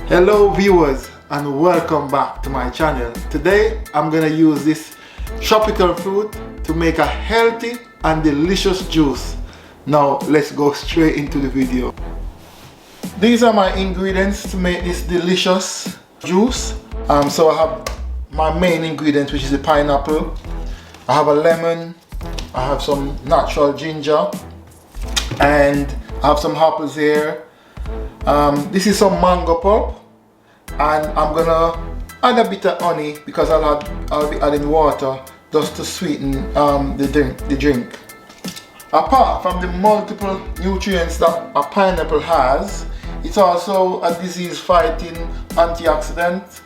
Hello viewers and welcome back to my channel. Today I'm gonna use this tropical fruit to make a healthy and delicious juice. Now let's go straight into the video. These are my ingredients to make this delicious juice. So I have my main ingredient, which is the pineapple. I have a lemon, I have some natural ginger, and I have some apples here. This is some mango pulp, and I'm gonna add a bit of honey because I'll be adding water just to sweeten the drink. Apart from the multiple nutrients that a pineapple has, it's also a disease-fighting antioxidant.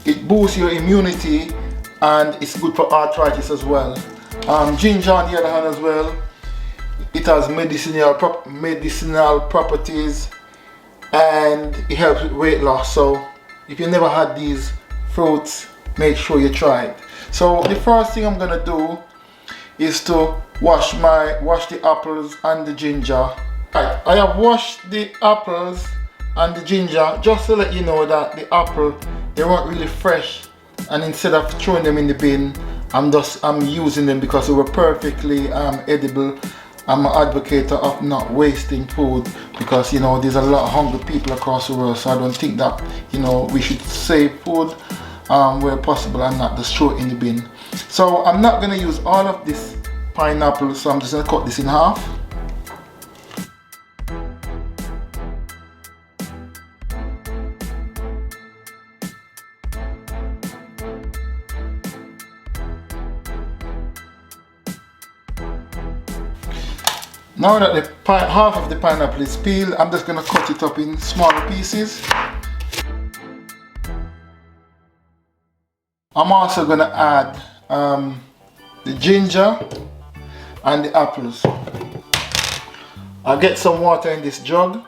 It boosts your immunity and it's good for arthritis as well. Ginger, on the other hand, as well, it has medicinal properties and it helps with weight loss. So if you never had these fruits, make sure you try it. So the first thing I'm gonna do is to wash the apples and the ginger. Right, I have washed the apples and the ginger just to let you know that the apple, they weren't really fresh, and instead of throwing them in the bin, I'm using them because they were perfectly edible. I'm an advocate of not wasting food because there's a lot of hungry people across the world, so I don't think that we should save food where possible and not just throw it in the bin. So I'm not going to use all of this pineapple, so I'm just going to cut this in half. Now that the half of the pineapple is peeled, I'm just going to cut it up in smaller pieces. I'm also going to add the ginger and the apples. I'll get some water in this jug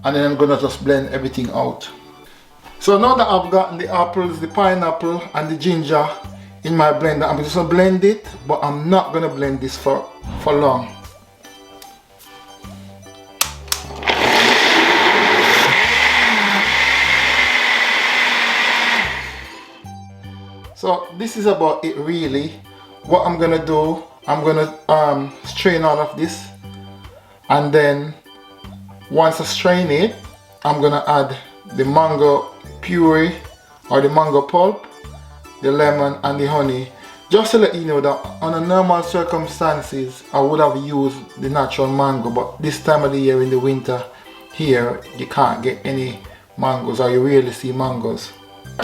and then I'm going to just blend everything out. So now that I've gotten the apples, the pineapple and the ginger in my blender, I'm just going to blend it, but I'm not going to blend this for long. So this is about it really. What I'm gonna do, I'm gonna strain all of this, and then once I strain it, I'm gonna add the mango puree or the mango pulp, the lemon and the honey. Just to let you know that under normal circumstances I would have used the natural mango, but this time of the year in the winter here you can't get any mangoes, or you rarely see mangoes.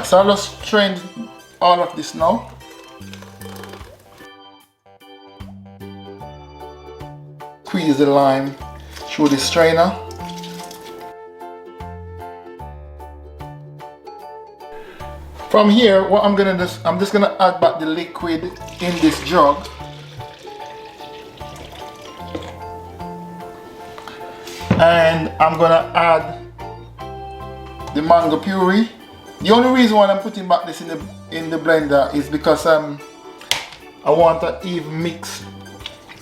So I'll just strain all of this now. Squeeze the lime through the strainer. From here, what I'm just gonna add back the liquid in this jug. And I'm gonna add the mango puree. The only reason why I'm putting back this in the blender is because I want an even mix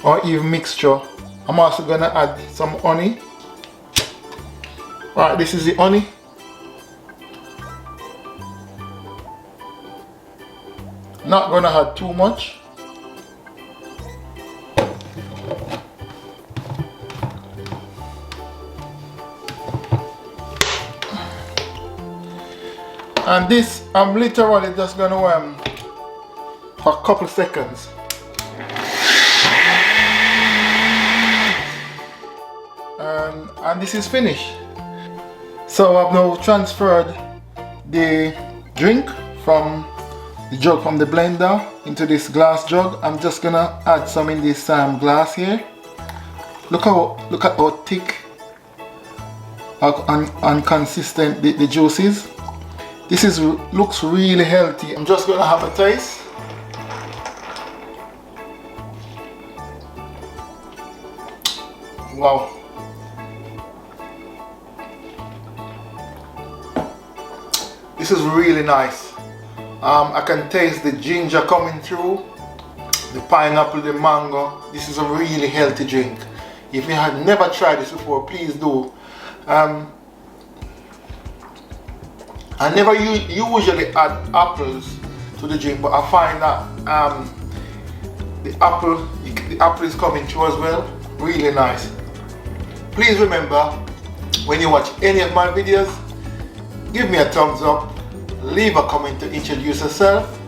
or even mixture. I'm also gonna add some honey. Right, this is the honey. Not gonna add too much. And this, I'm literally just gonna for a couple seconds. And this is finished. So I've now transferred the drink from the jug from the blender into this glass jug. I'm just gonna add some in this glass here. Look at how thick and consistent the juice is. This looks really healthy. I'm just gonna have a taste. Wow. This is really nice. I can taste the ginger coming through, the pineapple, the mango. This is a really healthy drink. If you had never tried this before, please do. I never usually add apples to the drink, but I find that the apple is coming through as well. Really nice. Please remember, when you watch any of my videos, give me a thumbs up, leave a comment to introduce yourself,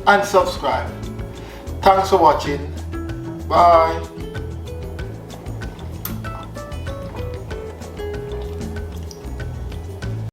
and subscribe. Thanks for watching. Bye.